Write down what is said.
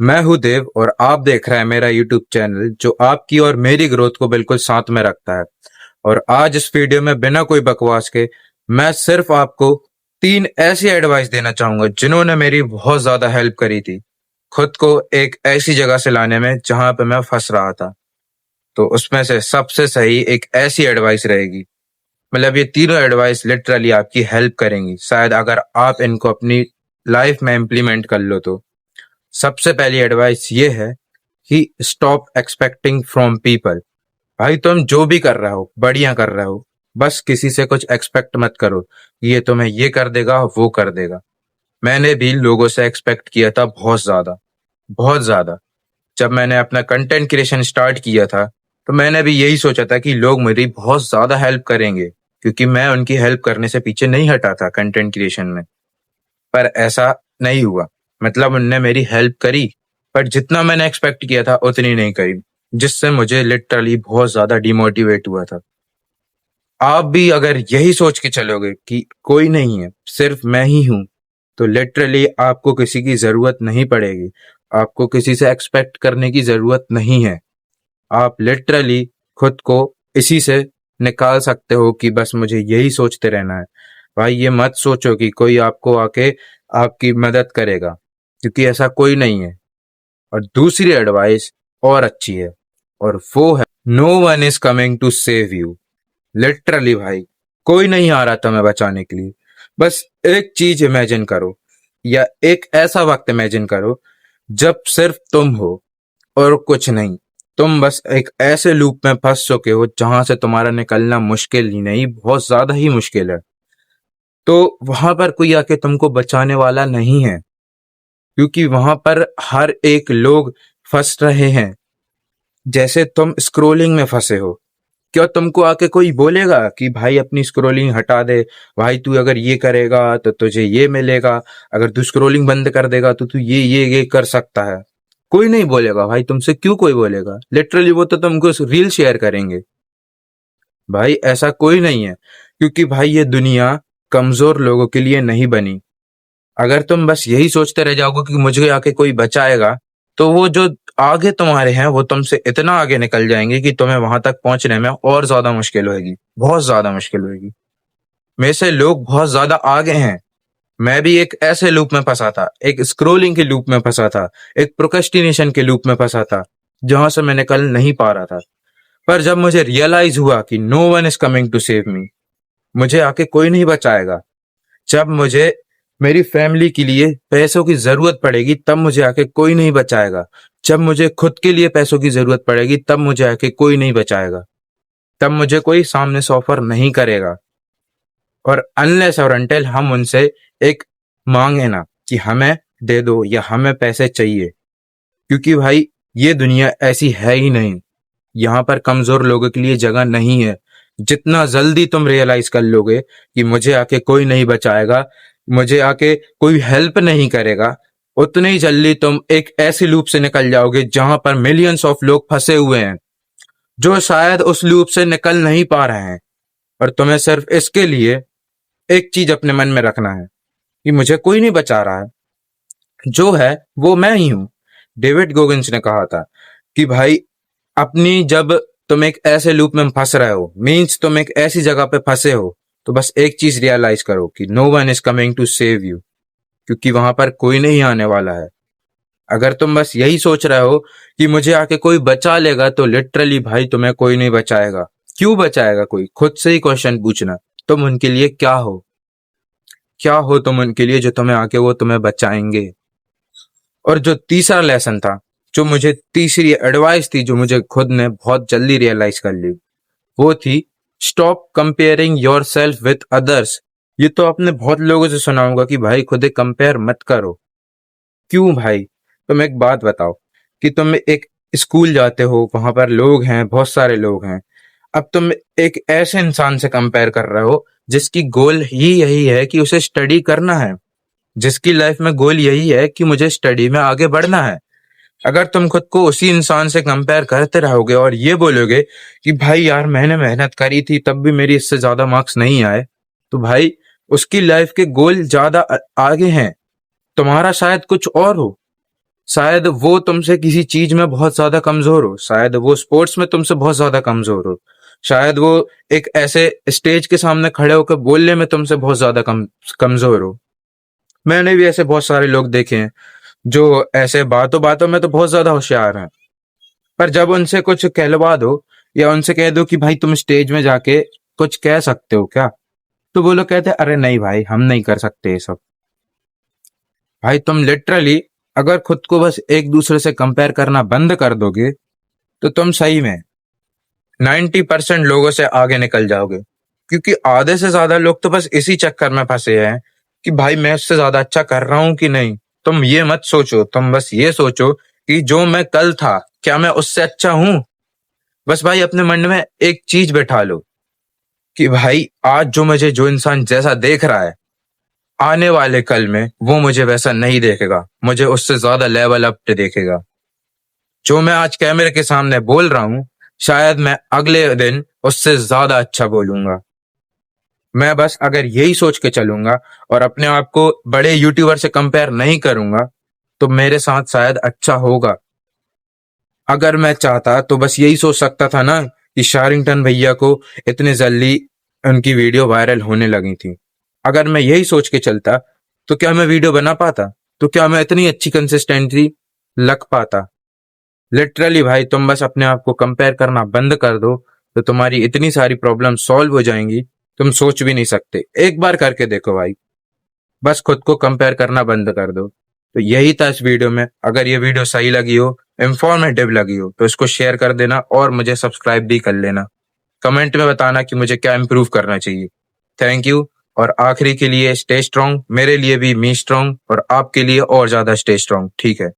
मैं हूं देव और आप देख रहे हैं मेरा यूट्यूब चैनल जो आपकी और मेरी ग्रोथ को बिल्कुल साथ में रखता है। और आज इस वीडियो में बिना कोई बकवास के मैं सिर्फ आपको 3 ऐसी एडवाइस देना चाहूंगा जिन्होंने मेरी बहुत ज्यादा हेल्प करी थी खुद को एक ऐसी जगह से लाने में जहां पे मैं फंस रहा था। तो उसमें से सबसे सही एक ऐसी एडवाइस रहेगी, मतलब ये तीनों एडवाइस लिटरली आपकी हेल्प करेंगी शायद अगर आप इनको अपनी लाइफ में इम्प्लीमेंट कर लो तो। सबसे पहली एडवाइस ये है कि स्टॉप एक्सपेक्टिंग फ्रॉम पीपल। भाई तुम जो भी कर रहे हो बढ़िया कर रहे हो, बस किसी से कुछ एक्सपेक्ट मत करो ये तुम्हें ये कर देगा वो कर देगा। मैंने भी लोगों से एक्सपेक्ट किया था बहुत ज्यादा, बहुत ज्यादा। जब मैंने अपना कंटेंट क्रिएशन स्टार्ट किया था तो मैंने भी यही सोचा था कि लोग मेरी बहुत ज्यादा हेल्प करेंगे, क्योंकि मैं उनकी हेल्प करने से पीछे नहीं हटा था कंटेंट क्रिएशन में। पर ऐसा नहीं हुआ। मतलब उनने मेरी हेल्प करी पर जितना मैंने एक्सपेक्ट किया था उतनी नहीं करी, जिससे मुझे लिटरली बहुत ज्यादा डिमोटिवेट हुआ था। आप भी अगर यही सोच के चलोगे कि कोई नहीं है सिर्फ मैं ही हूं, तो लिटरली आपको किसी की जरूरत नहीं पड़ेगी। आपको किसी से एक्सपेक्ट करने की जरूरत नहीं है। आप लिटरली खुद को इसी से निकाल सकते हो कि बस मुझे यही सोचते रहना है। भाई ये मत सोचो कि कोई आपको आके आपकी मदद करेगा, क्योंकि ऐसा कोई नहीं है। और दूसरी एडवाइस और अच्छी है और वो है no one is coming to save you. Literally भाई कोई नहीं आ रहा तुम्हें बचाने के लिए। बस एक चीज इमेजिन करो या एक ऐसा वक्त इमेजिन करो जब सिर्फ तुम हो और कुछ नहीं। तुम बस एक ऐसे लूप में फंस चुके हो जहां से तुम्हारा निकलना मुश्किल ही नहीं, बहुत ज्यादा ही मुश्किल है। तो वहां पर कोई आके तुमको बचाने वाला नहीं है, क्योंकि वहां पर हर एक लोग फंस रहे हैं जैसे तुम स्क्रोलिंग में फंसे हो। क्या तुमको आके कोई बोलेगा कि भाई अपनी स्क्रोलिंग हटा दे, भाई तू अगर ये करेगा तो तुझे ये मिलेगा, अगर तू स्क्रोलिंग बंद कर देगा तो तू ये कर सकता है। कोई नहीं बोलेगा भाई तुमसे। क्यों कोई बोलेगा? लिटरली वो तो तुमको रील शेयर करेंगे। भाई ऐसा कोई नहीं है, क्योंकि भाई ये दुनिया कमजोर लोगों के लिए नहीं बनी। अगर तुम बस यही सोचते रह जाओगे कि मुझे आके कोई बचाएगा, तो वो जो आगे तुम्हारे हैं वो तुमसे इतना आगे निकल जाएंगे कि तुम्हें वहां तक पहुंचने में और ज्यादा मुश्किल होगी, बहुत ज्यादा मुश्किल होगी। में से लोग बहुत ज्यादा आगे हैं। मैं भी एक ऐसे लूप में फंसा था, एक स्क्रोलिंग के लूप में फंसा था, एक प्रोक्रेस्टिनेशन के लूप में फंसा था, जहां से मैं निकल नहीं पा रहा था। पर जब मुझे रियलाइज हुआ कि no one is coming to save me, मुझे आके कोई नहीं बचाएगा, जब मुझे मेरी फैमिली के लिए पैसों की जरूरत पड़ेगी तब मुझे आके कोई नहीं बचाएगा, जब मुझे खुद के लिए पैसों की जरूरत पड़ेगी तब मुझे आके कोई नहीं बचाएगा, तब मुझे कोई सामने से ऑफर नहीं करेगा। और अनलेस और अनटिल हम उनसे एक मांगे ना कि हमें दे दो या हमें पैसे चाहिए, क्योंकि भाई ये दुनिया ऐसी है ही नहीं। यहाँ पर कमजोर लोगों के लिए जगह नहीं है। जितना जल्दी तुम रियलाइज कर लोगे कि मुझे आके कोई नहीं बचाएगा, मुझे आके कोई हेल्प नहीं करेगा, उतने ही जल्दी तुम एक ऐसी लूप से निकल जाओगे जहां पर मिलियंस ऑफ लोग फंसे हुए हैं जो शायद उस लूप से निकल नहीं पा रहे हैं। और तुम्हें सिर्फ इसके लिए एक चीज अपने मन में रखना है कि मुझे कोई नहीं बचा रहा है, जो है वो मैं ही हूं। डेविड गोगिंस ने कहा था कि भाई अपनी जब तुम एक ऐसे लूप में फंस रहे हो, मीन्स तुम एक ऐसी जगह पे फंसे हो, तो बस एक चीज रियलाइज करो कि no one is coming to save you, क्योंकि वहां पर कोई नहीं आने वाला है। अगर तुम बस यही सोच रहे हो कि मुझे आके कोई बचा लेगा, तो लिटरली भाई तुम्हें कोई नहीं बचाएगा। क्यों बचाएगा कोई? खुद से ही क्वेश्चन पूछना, तुम उनके लिए क्या हो? क्या हो तुम उनके लिए जो तुम्हें आके वो तुम्हें बचाएंगे? और जो तीसरा लेसन था, जो मुझे तीसरी एडवाइस थी जो मुझे खुद ने बहुत जल्दी रियलाइज कर ली, वो थी stop comparing your self with others. ये तो आपने बहुत लोगों से सुना होगा कि भाई खुद कंपेयर मत करो। क्यों भाई? तुम एक बात बताओ कि तुम एक स्कूल जाते हो, वहां पर लोग हैं, बहुत सारे लोग हैं। अब तुम एक ऐसे इंसान से कंपेयर कर रहे हो जिसकी गोल ही यही है कि उसे स्टडी करना है, जिसकी लाइफ में गोल यही है कि मुझे स्टडी में आगे बढ़ना है। अगर तुम खुद को उसी इंसान से कंपेयर करते रहोगे और ये बोलोगे कि भाई यार मैंने मेहनत करी थी तब भी मेरी इससे ज्यादा मार्क्स नहीं आए, तो भाई उसकी लाइफ के गोल ज्यादा आगे हैं, तुम्हारा शायद कुछ और हो। शायद वो तुमसे किसी चीज में बहुत ज्यादा कमजोर हो, शायद वो स्पोर्ट्स में तुमसे बहुत ज्यादा कमजोर हो, शायद वो एक ऐसे स्टेज के सामने खड़े होकर बोलने में तुमसे बहुत ज्यादा कमजोर हो। मैंने भी ऐसे बहुत सारे लोग देखे हैं जो ऐसे बातों बातों में तो बहुत ज्यादा होशियार हैं, पर जब उनसे कुछ कहलवा दो या उनसे कह दो कि भाई तुम स्टेज में जाके कुछ कह सकते हो क्या, तो वो लोग कहते हैं अरे नहीं भाई हम नहीं कर सकते ये सब। भाई तुम लिटरली अगर खुद को बस एक दूसरे से कंपेयर करना बंद कर दोगे तो तुम सही में 90% लोगों से आगे निकल जाओगे। क्योंकि आधे से ज्यादा लोग तो बस इसी चक्कर में फंसे हैं कि भाई मैं उससे ज्यादा अच्छा कर रहा हूं कि नहीं। तुम ये मत सोचो, तुम बस ये सोचो कि जो मैं कल था क्या मैं उससे अच्छा हूं। बस भाई अपने मन में एक चीज बैठा लो कि भाई आज जो मुझे जो इंसान जैसा देख रहा है, आने वाले कल में वो मुझे वैसा नहीं देखेगा, मुझे उससे ज्यादा लेवल अप देखेगा। जो मैं आज कैमरे के सामने बोल रहा हूं शायद मैं अगले दिन उससे ज्यादा अच्छा बोलूंगा। मैं बस अगर यही सोच के चलूंगा और अपने आप को बड़े यूट्यूबर से कंपेयर नहीं करूंगा तो मेरे साथ शायद अच्छा होगा। अगर मैं चाहता तो बस यही सोच सकता था ना कि शारिंगटन भैया को इतने जल्दी उनकी वीडियो वायरल होने लगी थी। अगर मैं यही सोच के चलता तो क्या मैं वीडियो बना पाता, तो क्या मैं इतनी अच्छी कंसिस्टेंटली लग पाता। लिटरली भाई तुम बस अपने आप को कंपेयर करना बंद कर दो तो तुम्हारी इतनी सारी प्रॉब्लम सॉल्व हो जाएंगी, तुम सोच भी नहीं सकते। एक बार करके देखो भाई, बस खुद को कंपेयर करना बंद कर दो। तो यही था इस वीडियो में। अगर ये वीडियो सही लगी हो, इंफॉर्मेटिव लगी हो तो इसको शेयर कर देना और मुझे सब्सक्राइब भी कर लेना। कमेंट में बताना कि मुझे क्या इंप्रूव करना चाहिए। Thank you. और आखिरी के लिए स्टे स्ट्रांग, मेरे लिए भी मी स्ट्रांग और आपके लिए और ज्यादा स्टे स्ट्रांग। ठीक है।